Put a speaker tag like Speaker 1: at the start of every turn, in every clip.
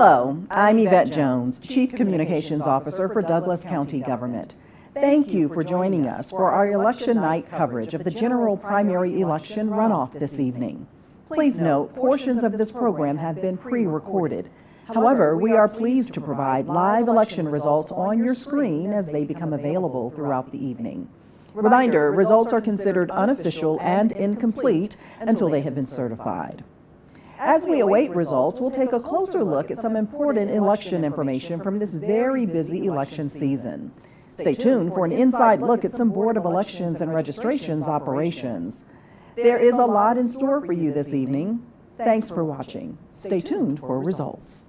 Speaker 1: Hello, I'm Yvette Jones, Chief Communications Officer for Douglas County Government. Thank you for joining us for our election night coverage of the general primary election runoff this evening. Please note, portions of this program have been pre-recorded. However, we are pleased to provide live election results on your screen as they become available throughout the evening. Reminder, results are considered unofficial and incomplete until they have been certified. As we await results, we'll take a closer look at some important election information from this very busy election season. Stay tuned for an inside look at some Board of Elections and Registrations operations. There is a lot in store for you this evening. Thanks for watching. Stay tuned for results.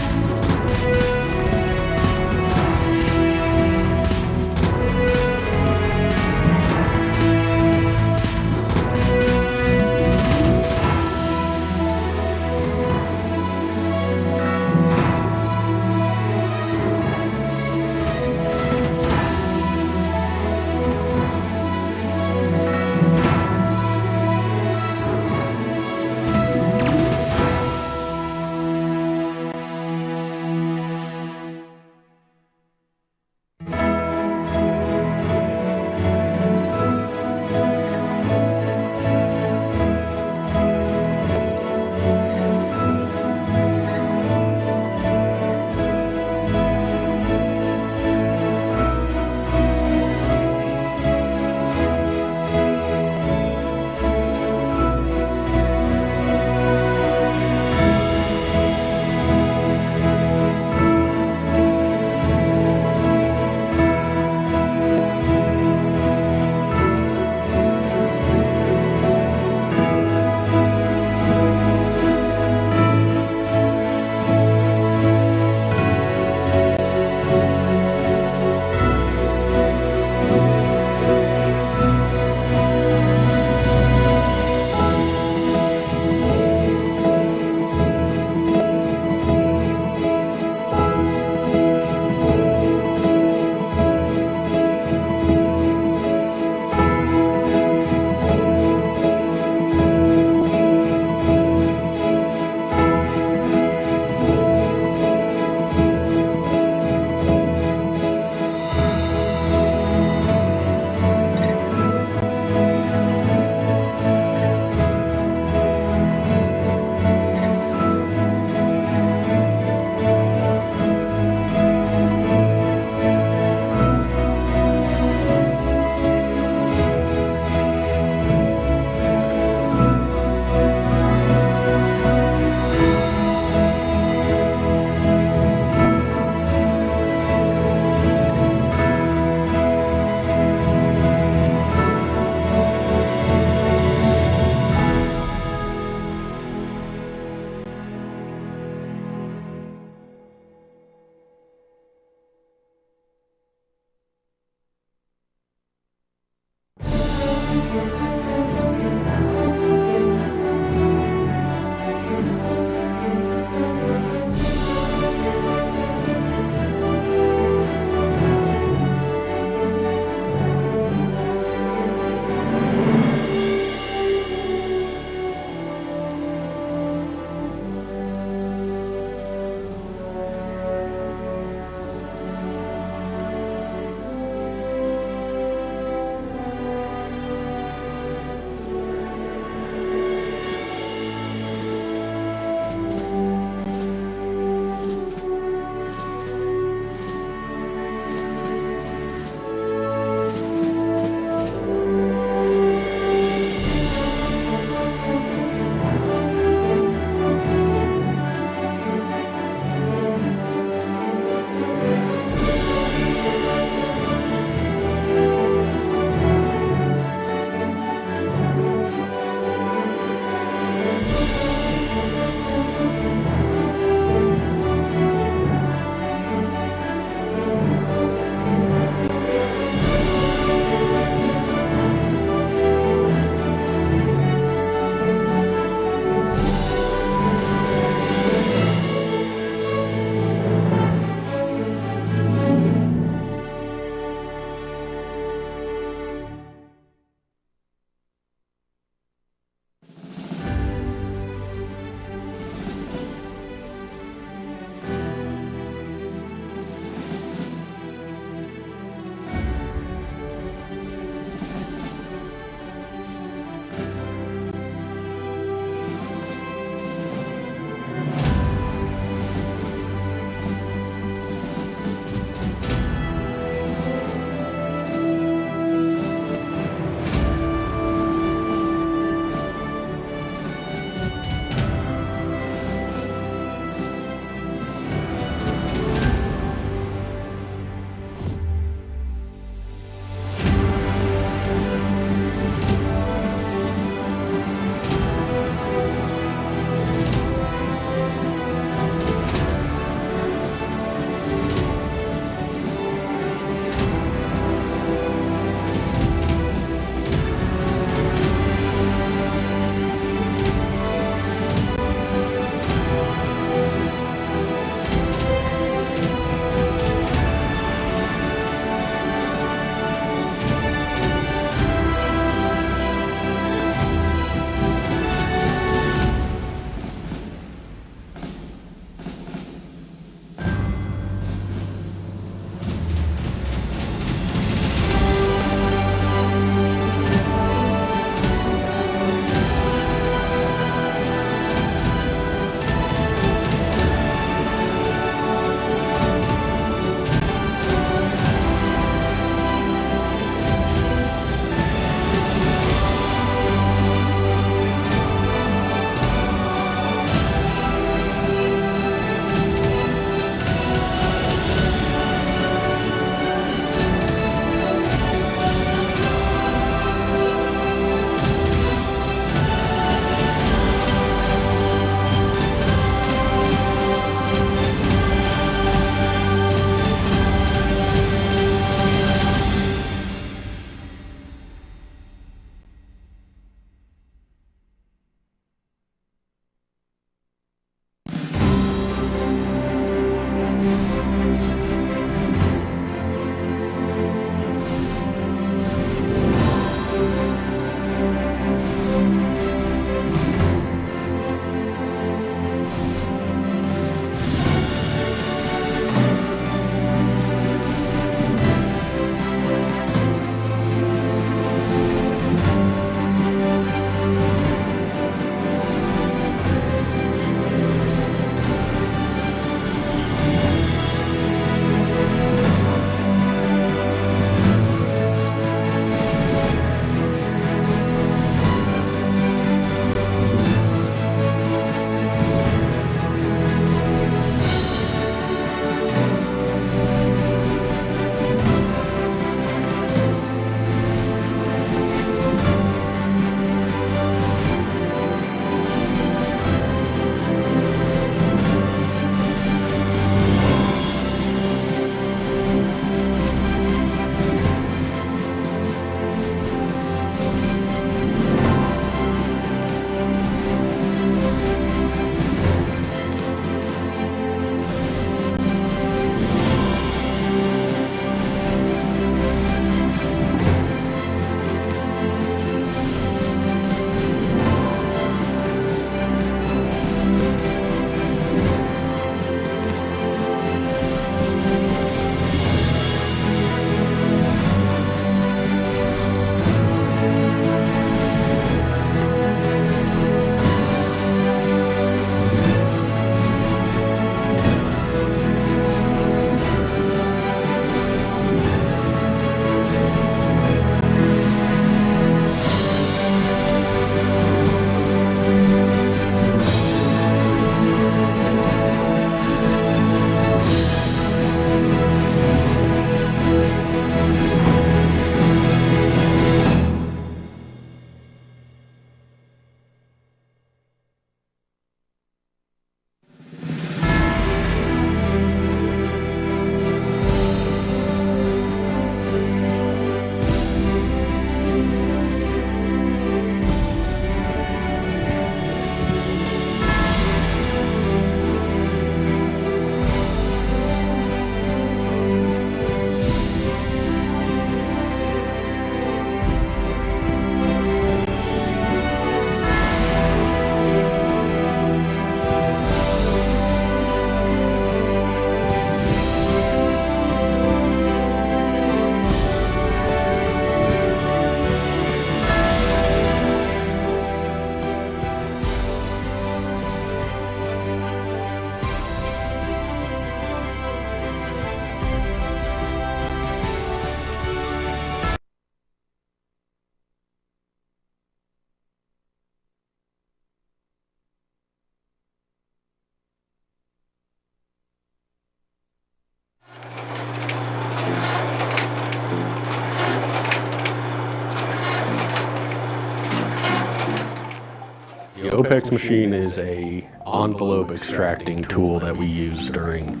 Speaker 2: Apex machine is a envelope extracting tool that we use during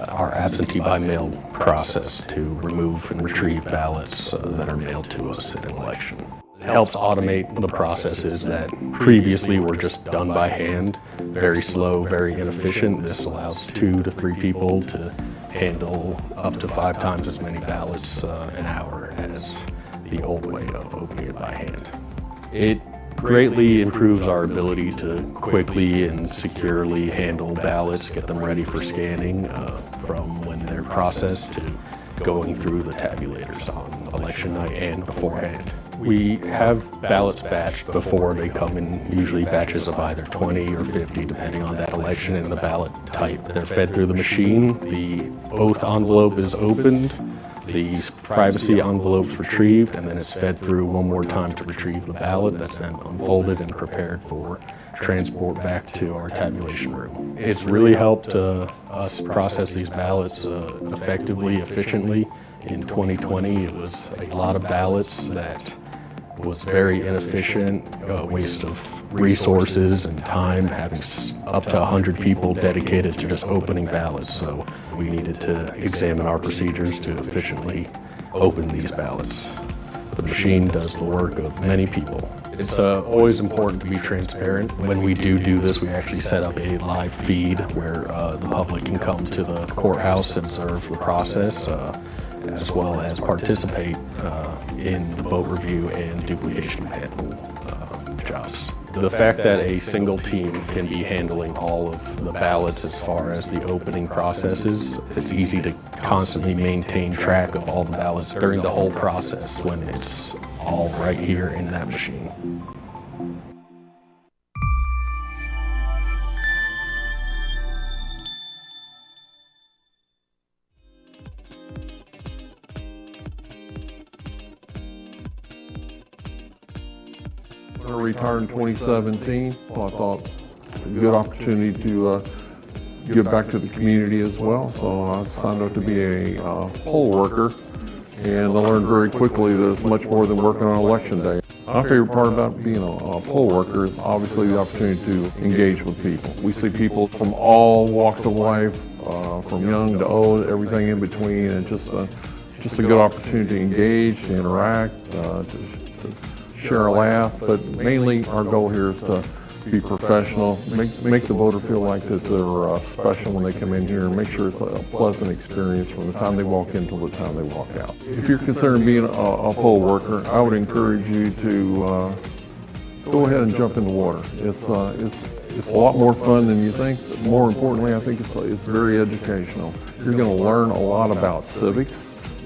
Speaker 2: our absentee by mail process to remove and retrieve ballots that are mailed to us at an election. It helps automate the processes that previously were just done by hand, very slow, very inefficient. This allows 2 to 3 people to handle up to 5 times as many ballots an hour as the old way of opening it by hand. It greatly improves our ability to quickly and securely handle ballots, get them ready for scanning from when they're processed to going through the tabulators on election night and beforehand. We have ballots batched before they come in, usually batches of either 20 or 50, depending on that election and the ballot type. They're fed through the machine, the oath envelope is opened, the privacy envelope's retrieved, and then it's fed through one more time to retrieve the ballot. That's then unfolded and prepared for transport back to our tabulation room. It's really helped us process these ballots effectively, efficiently. In 2020, it was a lot of ballots that was very inefficient, waste of resources and time, having up to 100 people dedicated to just opening ballots. So we needed to examine our procedures to efficiently open these ballots. The machine does the work of many people. It's always important to be transparent. When we do this, we actually set up a live feed where the public can come to the courthouse and observe the process, as well as participate in the vote review and duplication panel jobs. The fact that a single team can be handling all of the ballots as far as the opening processes, it's easy to constantly maintain track of all the ballots during the whole process when it's all right here in that machine.
Speaker 3: I retired in 2017, so I thought a good opportunity to give back to the community as well. So I signed up to be a poll worker, and I learned very quickly that it's much more than working on election day. My favorite part about being a poll worker is obviously the opportunity to engage with people. We see people from all walks of life, from young to old, everything in between, and just a good opportunity to engage, to interact, to share a laugh, but mainly our goal here is to be professional, make the voter feel like that they're special when they come in here, and make sure it's a pleasant experience from the time they walk in till the time they walk out. If you're considering being a poll worker, I would encourage you to go ahead and jump in the water. It's a lot more fun than you think. More importantly, I think it's very educational. You're going to learn a lot about civics.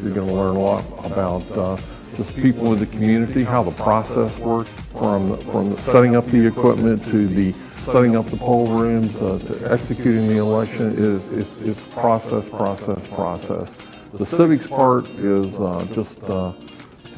Speaker 3: You're going to learn a lot about just people in the community, how the process works, from setting up the equipment to the setting up the poll rooms to executing the election. It's process. The civics part is to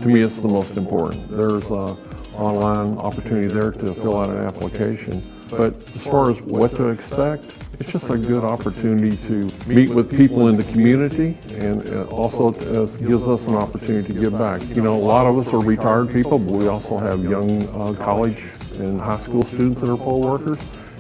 Speaker 3: me, it's the most important. There's an online opportunity there to fill out an application. But as far as what to expect, it's just a good opportunity to meet with people in the community, and also gives us an opportunity to give back. You know, a lot of us are retired people, but we also have young college and high school students that are poll workers.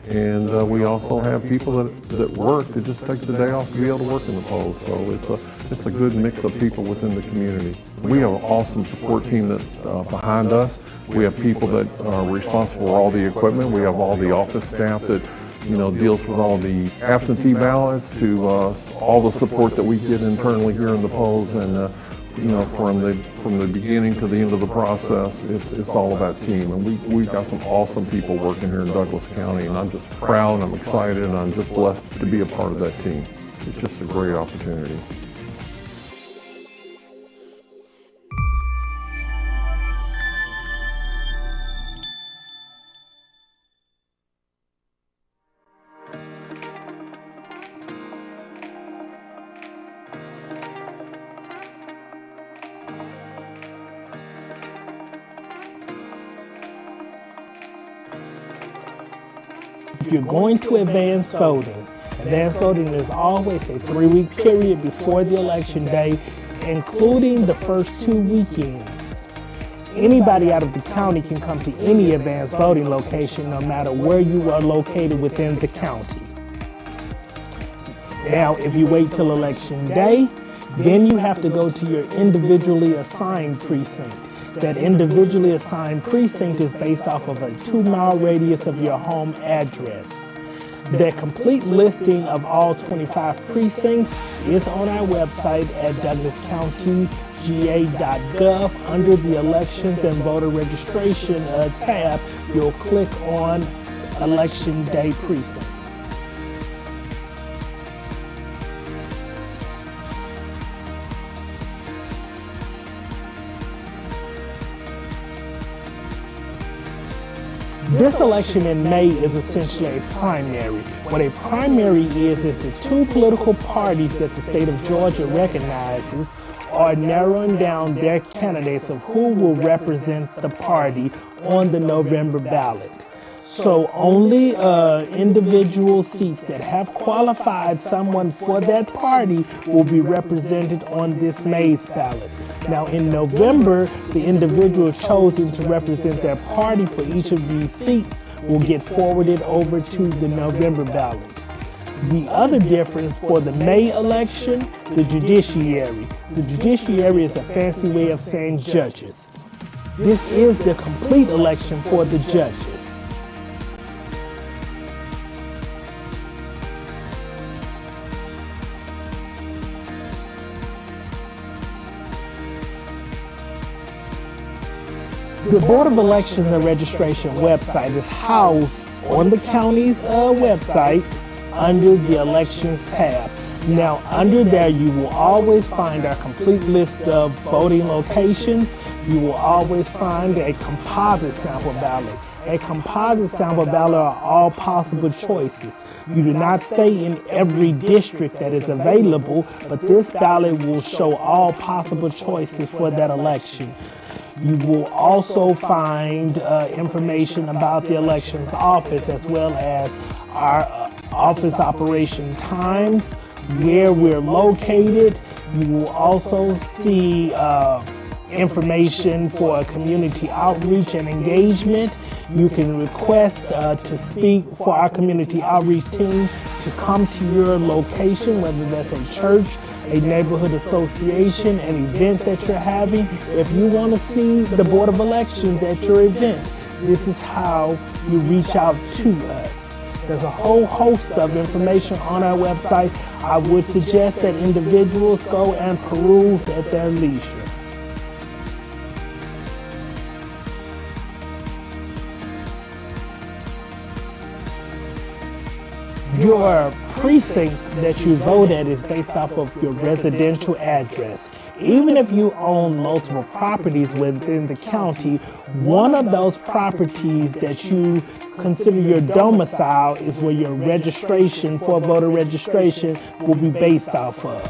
Speaker 3: And we also have people that work to just take the day off to be able to work in the polls. So it's a good mix of people within the community. We have an awesome support team that behind us. We have people that are responsible for all the equipment. We have all the office staff that deals with all the absentee ballots, to all the support that we get internally here in the polls, and from the beginning to the end of the process, it's all about team. And we've got some awesome people working here in Douglas County, and I'm just proud, I'm excited, and I'm just blessed to be a part of that team. It's just a great opportunity.
Speaker 4: If you're going to advance voting is always a 3-week period before the election day, including the first 2 weekends. Anybody out of the county can come to any advanced voting location, no matter where you are located within the county. Now, if you wait till election day, then you have to go to your individually assigned precinct. That individually assigned precinct is based off of a 2-mile radius of your home address. The complete listing of all 25 precincts is on our website at douglascountyga.gov. Under the Elections and Voter Registration tab, you'll click on Election Day Precincts. This election in May is essentially a primary. What a primary is the two political parties that the state of Georgia recognizes are narrowing down their candidates of who will represent the party on the November ballot. So only individual seats that have qualified someone for that party will be represented on this May's ballot. Now in November, the individual chosen to represent their party for each of these seats will get forwarded over to the November ballot. The other difference for the May election, the judiciary. The judiciary is a fancy way of saying judges. This is the complete election for the judges. The Board of Elections and Registration website is housed on the county's website under the Elections tab. Now, under there, you will always find our complete list of voting locations. You will always find a composite sample ballot. A composite sample ballot are all possible choices. You do not stay in every district that is available, but this ballot will show all possible choices for that election. You will also find information about the elections office, as well as our office operation times, where we're located. You will also see information for community outreach and engagement. You can request to speak for our community outreach team to come to your location, whether that's a church, a neighborhood association, an event that you're having. If you want to see the Board of Elections at your event, this is how you reach out to us. There's a whole host of information on our website. I would suggest that individuals go and peruse at their leisure. Your precinct that you vote at is based off of your residential address. Even if you own multiple properties within the county, one of those properties that you consider your domicile is where your registration for voter registration will be based off of.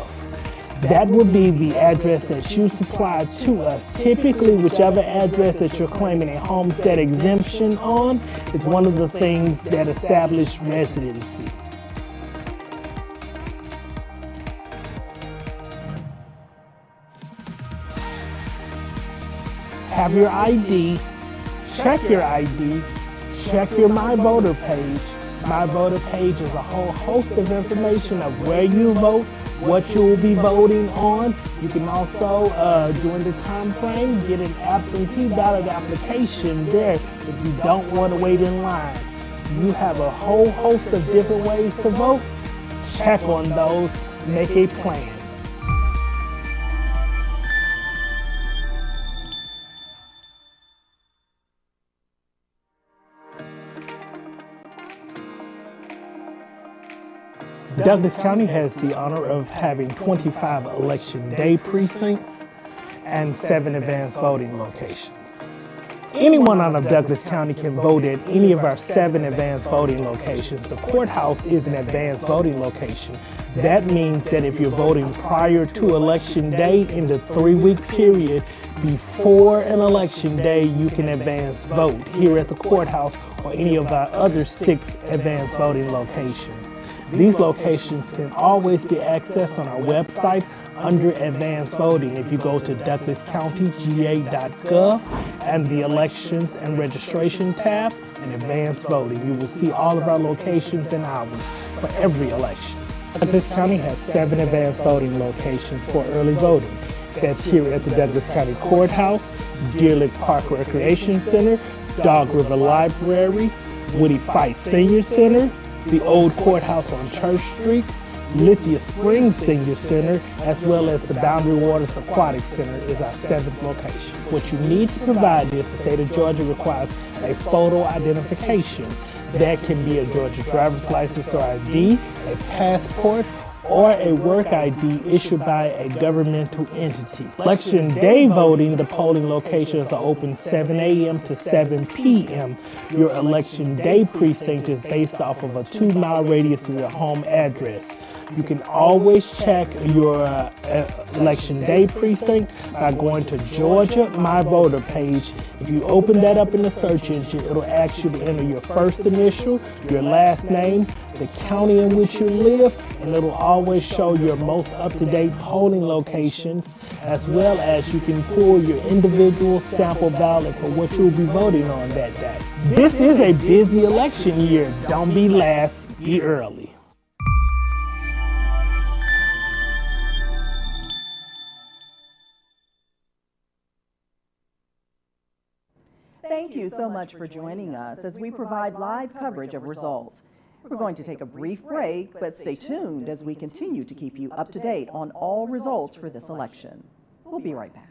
Speaker 4: That will be the address that you supply to us. Typically, whichever address that you're claiming a homestead exemption on is one of the things that establish residency. Have your ID, check your ID, check your My Voter page. My Voter page is a whole host of information of where you vote, what you will be voting on. You can also, during the time frame, get an absentee ballot application there if you don't want to wait in line. You have a whole host of different ways to vote. Check on those, make a plan. Douglas County has the honor of having 25 election day precincts and 7 advanced voting locations. Anyone out of Douglas County can vote at any of our 7 advanced voting locations. The courthouse is an advanced voting location. That means that if you're voting prior to election day in the 3-week period before an election day, you can advance vote here at the courthouse or any of our other 6 advanced voting locations. These locations can always be accessed on our website under advanced voting, if you go to douglascountyga.gov and the elections and registration tab and advanced voting, you will see all of our locations and hours for every election. Douglas County has 7 advanced voting locations for early voting. That's here at the Douglas County Courthouse, Deer Lick Park Recreation Center, Dog River Library, Woody Fight Senior Center, the Old Courthouse on Church Street, Lithia Springs Senior Center, as well as the Boundary Waters Aquatic Center is our 7th location. What you need to provide is the state of Georgia requires a photo identification. That can be a Georgia driver's license or ID, a passport, or a work ID issued by a governmental entity. Election day voting, the polling locations are open 7 a.m. to 7 p.m. Your election day precinct is based off of a 2-mile radius of your home address. You can always check your election day precinct by going to Georgia My Voter page. If you open that up in the search engine, it'll ask you to enter your first initial, your last name, the county in which you live, and it'll always show your most up-to-date polling locations, as well as you can pull your individual sample ballot for what you'll be voting on that day. This is a busy election year. Don't be last, be early.
Speaker 1: Thank you so much for joining us as we provide live coverage of results. We're going to take a brief break, but stay tuned as we continue to keep you up to date on all results for this election. We'll be right back.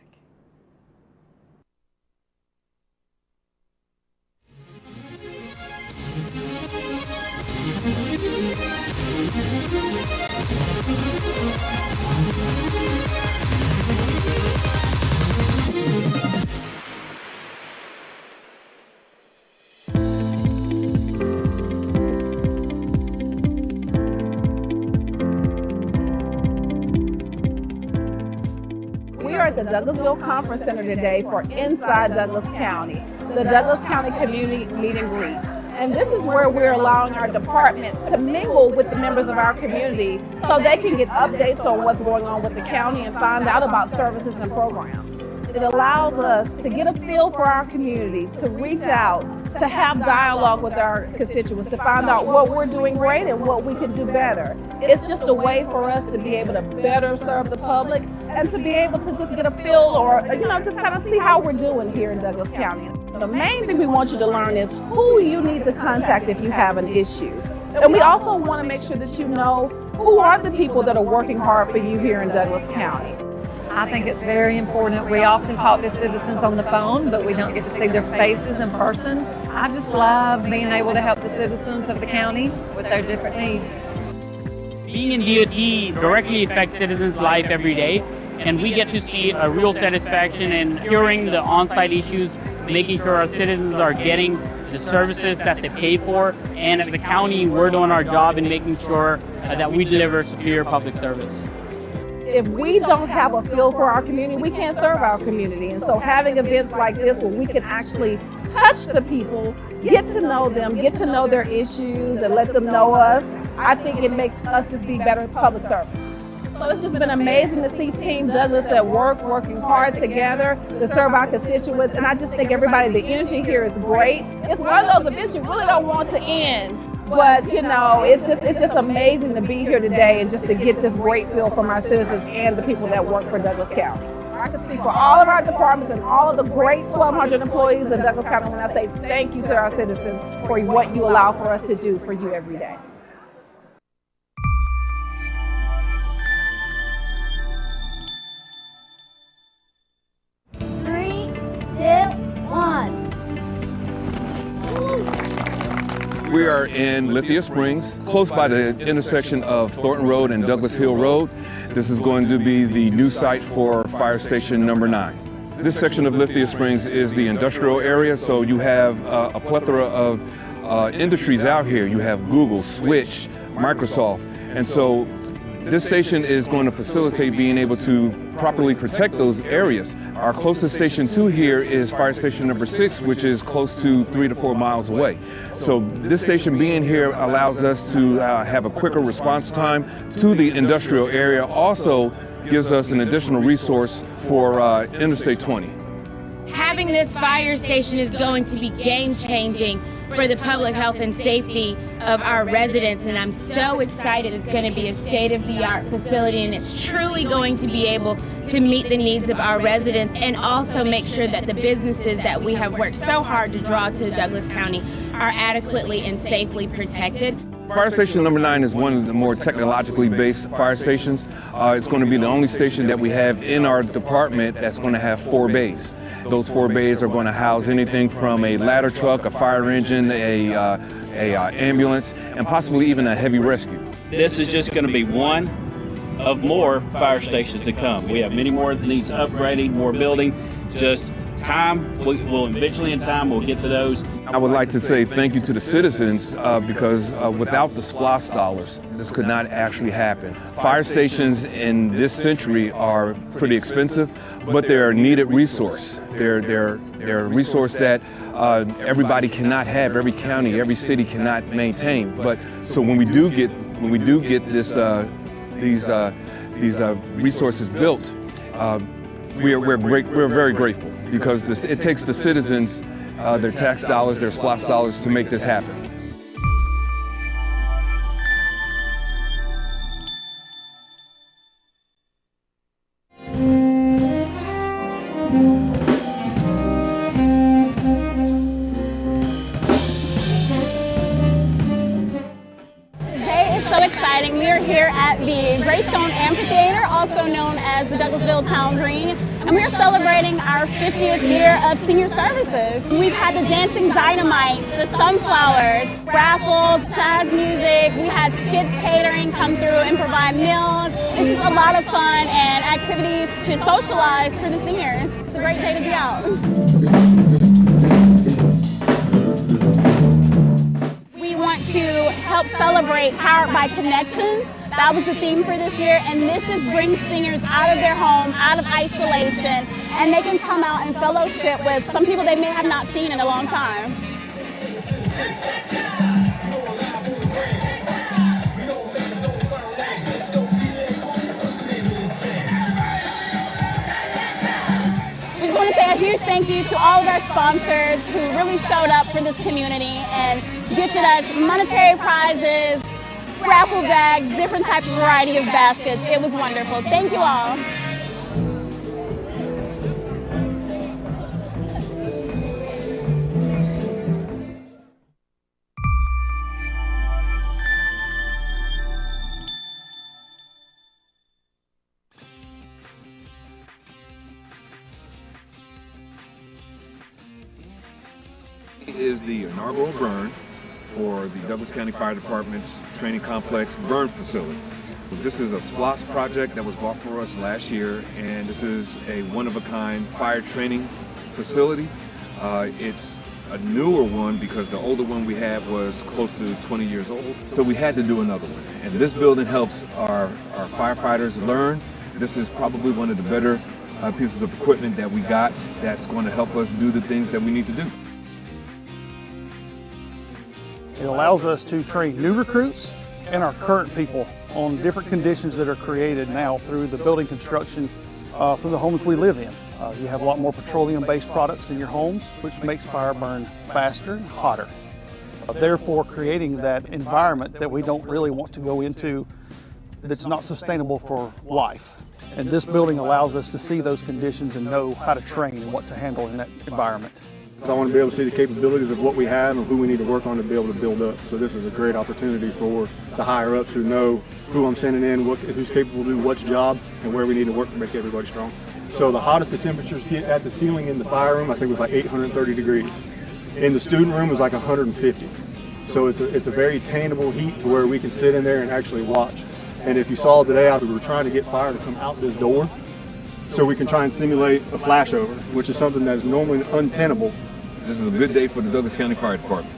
Speaker 5: At the Douglasville Conference Center today for Inside Douglas County, the Douglas County Community Meet and Greet. And this is where we're allowing our departments to mingle with the members of our community so they can get updates on what's going on with the county and find out about services and programs. It allows us to get a feel for our community, to reach out, to have dialogue with our constituents, to find out what we're doing great and what we can do better. It's just a way for us to be able to better serve the public and to be able to just get a feel or, just kind of see how we're doing here in Douglas County. The main thing we want you to learn is who you need to contact if you have an issue. And we also want to make sure that you know who are the people that are working hard for you here in Douglas County.
Speaker 6: I think it's very important. We often talk to citizens on the phone, but we don't get to see their faces in person. I just love being able to help the citizens of the county with their different needs.
Speaker 7: Being in DOT directly affects citizens' life every day, and we get to see a real satisfaction in hearing the on-site issues, making sure our citizens are getting the services that they pay for, and as the county, we're doing our job in making sure that we deliver superior public service.
Speaker 5: If we don't have a feel for our community, we can't serve our community. And so having events like this where we can actually touch the people, get to know them, get to know their issues, and let them know us, I think it makes us just be better public service. So it's just been amazing to see Team Douglas at work, working hard together to serve our constituents. And I just think everybody, the energy here is great. It's one of those events you really don't want to end. But, it's just amazing to be here today and just to get this great feel from our citizens and the people that work for Douglas County. I can speak for all of our departments and all of the great 1,200 employees in Douglas County when I say thank you to our citizens for what you allow for us to do for you every day.
Speaker 8: We are in Lithia Springs, close by the intersection of Thornton Road and Douglas Hill Road. This is going to be the new site for Fire Station number 9. This section of Lithia Springs is the industrial area, so you have a plethora of industries out here. You have Google, Switch, Microsoft, and so this station is going to facilitate being able to properly protect those areas. Our closest station to here is Fire Station number 6, which is close to 3 to 4 miles away. So this station being here allows us to have a quicker response time to the industrial area. Also, gives us an additional resource for Interstate 20.
Speaker 9: Having this fire station is going to be game-changing for the public health and safety of our residents, and I'm so excited. It's going to be a state-of-the-art facility, and it's truly going to be able to meet the needs of our residents and also make sure that the businesses that we have worked so hard to draw to Douglas County are adequately and safely protected.
Speaker 8: Fire Station number 9 is one of the more technologically based fire stations. It's going to be the only station that we have in our department that's going to have 4 bays. Those 4 bays are going to house anything from a ladder truck, a fire engine, a ambulance, and possibly even a heavy rescue.
Speaker 10: This is just going to be one of more fire stations to come. We have many more that needs upgrading, more building. Just time, we'll eventually in time we'll get to those.
Speaker 8: I would like to say thank you to the citizens because without the SPLOST dollars, this could not actually happen. Fire stations in this century are pretty expensive, but they're a needed resource. They're a resource that everybody cannot have, every county, every city cannot maintain. But so when we do get these resources built, we're very grateful because it takes the citizens, their tax dollars, their SPLOST dollars to make this happen.
Speaker 11: Today is so exciting. We are here at the Greystone Amphitheater, also known as the Douglasville Town Green, and we are celebrating our 50th year of senior services. We've had the Dancing Dynamite, the Sunflowers, raffles, jazz music. We had Skips Catering come through and provide meals. It's just a lot of fun and activities to socialize for the seniors. It's a great day to be out. We want to help celebrate Powered by Connections. That was the theme for this year, and this just brings seniors out of their home, out of isolation, and they can come out and fellowship with some people they may have not seen in a long time. We just want to say a huge thank you to all of our sponsors who really showed up for this community and gifted us monetary prizes, raffle bags, different type of variety of baskets. It was wonderful. Thank you all.
Speaker 8: Is the inaugural burn for the Douglas County Fire Department's training complex burn facility. This is a SPLOST project that was bought for us last year, and this is a one-of-a-kind fire training facility. It's a newer one because the older one we had was close to 20 years old, so we had to do another one. And this building helps our firefighters learn. This is probably one of the better pieces of equipment that we got that's going to help us do the things that we need to do.
Speaker 12: It allows us to train new recruits and our current people on different conditions that are created now through the building construction for the homes we live in. You have a lot more petroleum-based products in your homes, which makes fire burn faster and hotter. Therefore, creating that environment that we don't really want to go into that's not sustainable for life. And this building allows us to see those conditions and know how to train and what to handle in that environment.
Speaker 13: I want to be able to see the capabilities of what we have and who we need to work on to be able to build up. So this is a great opportunity for the higher ups who know who I'm sending in, who's capable of doing what job, and where we need to work to make everybody strong. So the hottest the temperatures get at the ceiling in the fire room, I think it was like 830 degrees. In the student room, it was like 150. So it's a very attainable heat to where we can sit in there and actually watch. And if you saw today, we were trying to get fire to come out this door so we can try and simulate a flashover, which is something that is normally untenable.
Speaker 8: This is a good day for the Douglas County Fire Department.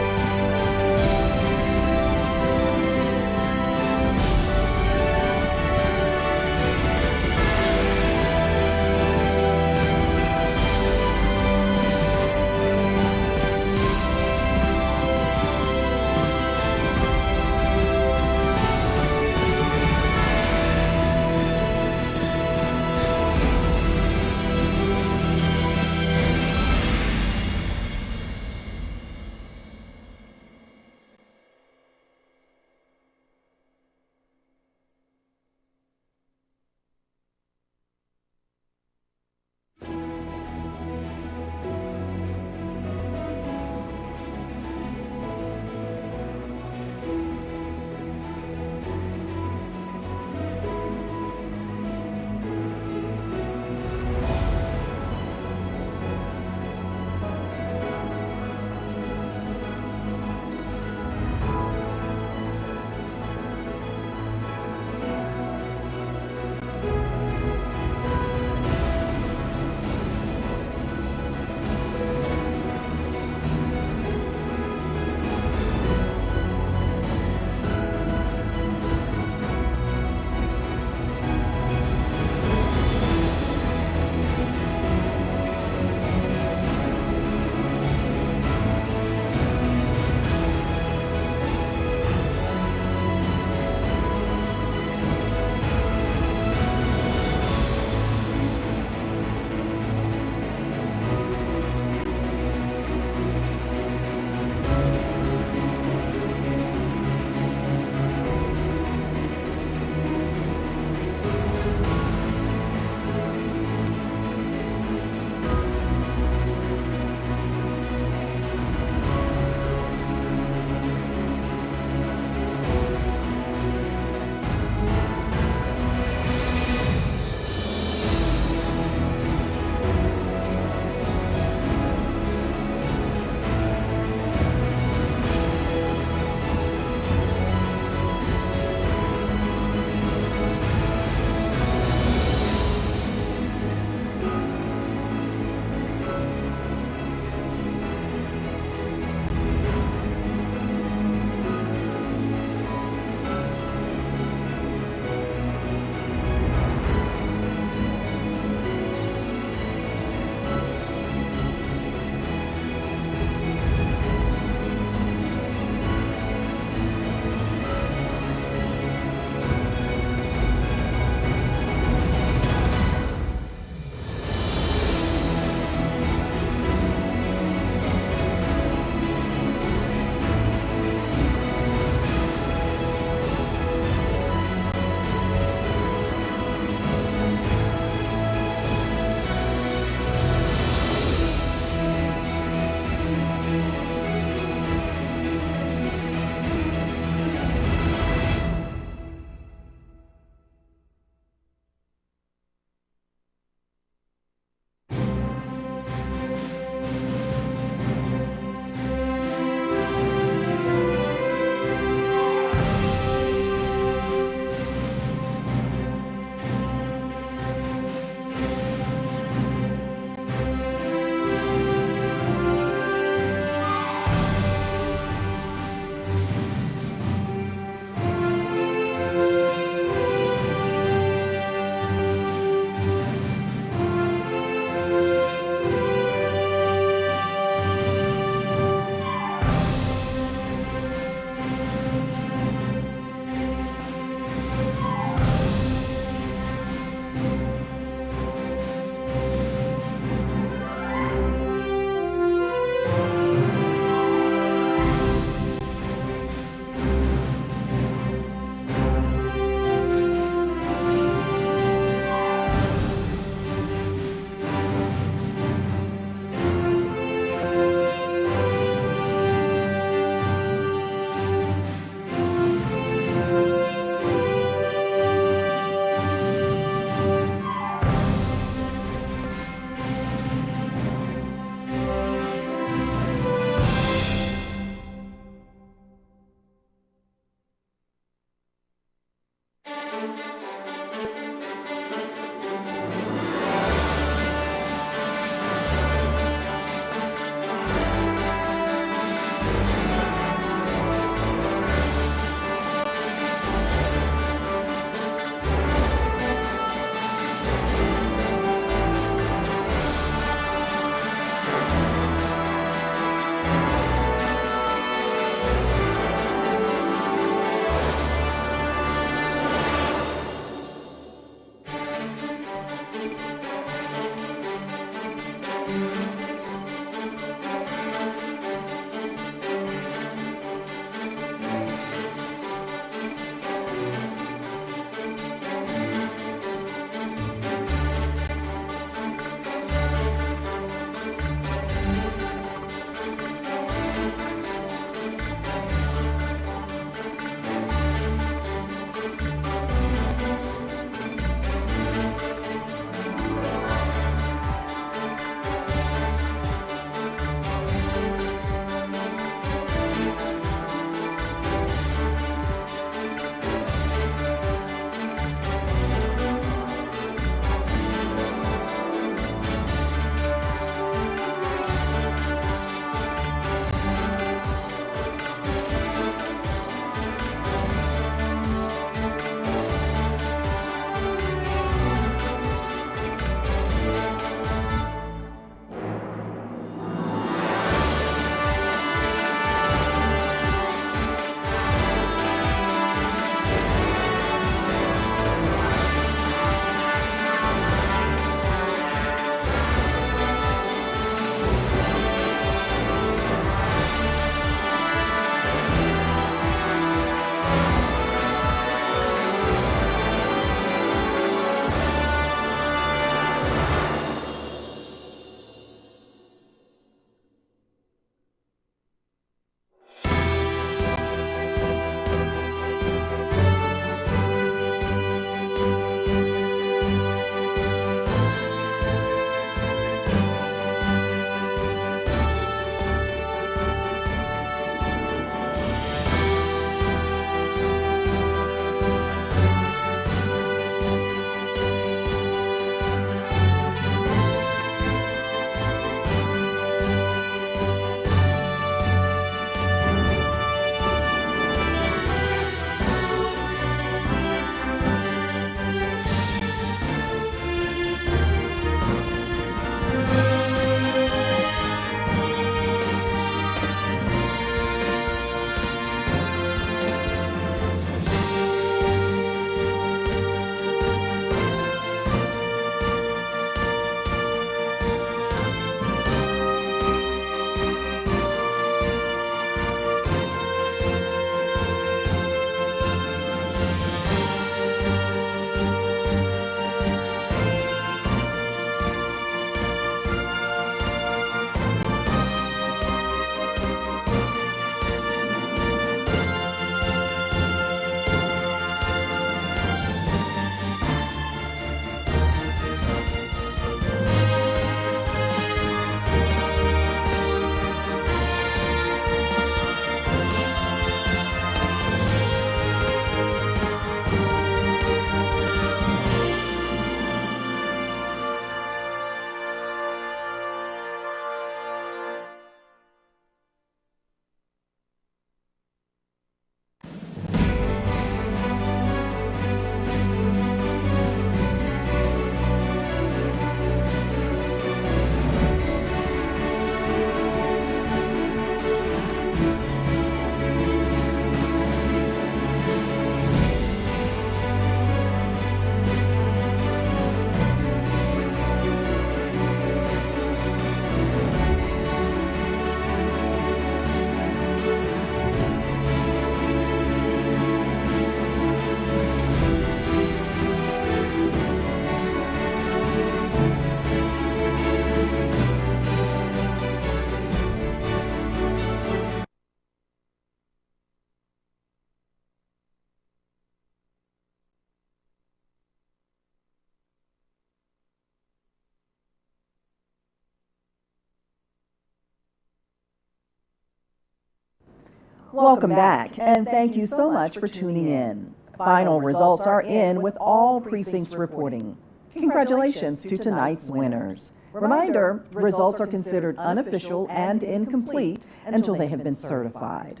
Speaker 1: Welcome back, and thank you so much for tuning in. Final results are in with all precincts reporting. Congratulations to tonight's winners. Reminder, results are considered unofficial and incomplete until they have been certified.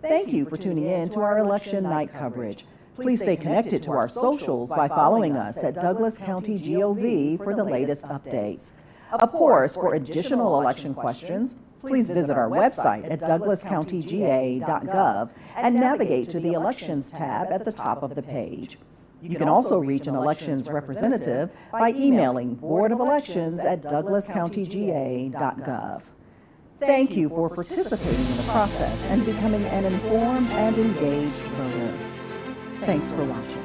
Speaker 1: Thank you for tuning in to our election night coverage. Please stay connected to our socials by following us at Douglas County GOV for the latest updates. Of course, for additional election questions, please visit our website at douglascountyga.gov and navigate to the Elections tab at the top of the page. You can also reach an elections representative by emailing boardofelections@douglascountyga.gov. Thank you for participating in the process and becoming an informed and engaged voter. Thanks for watching.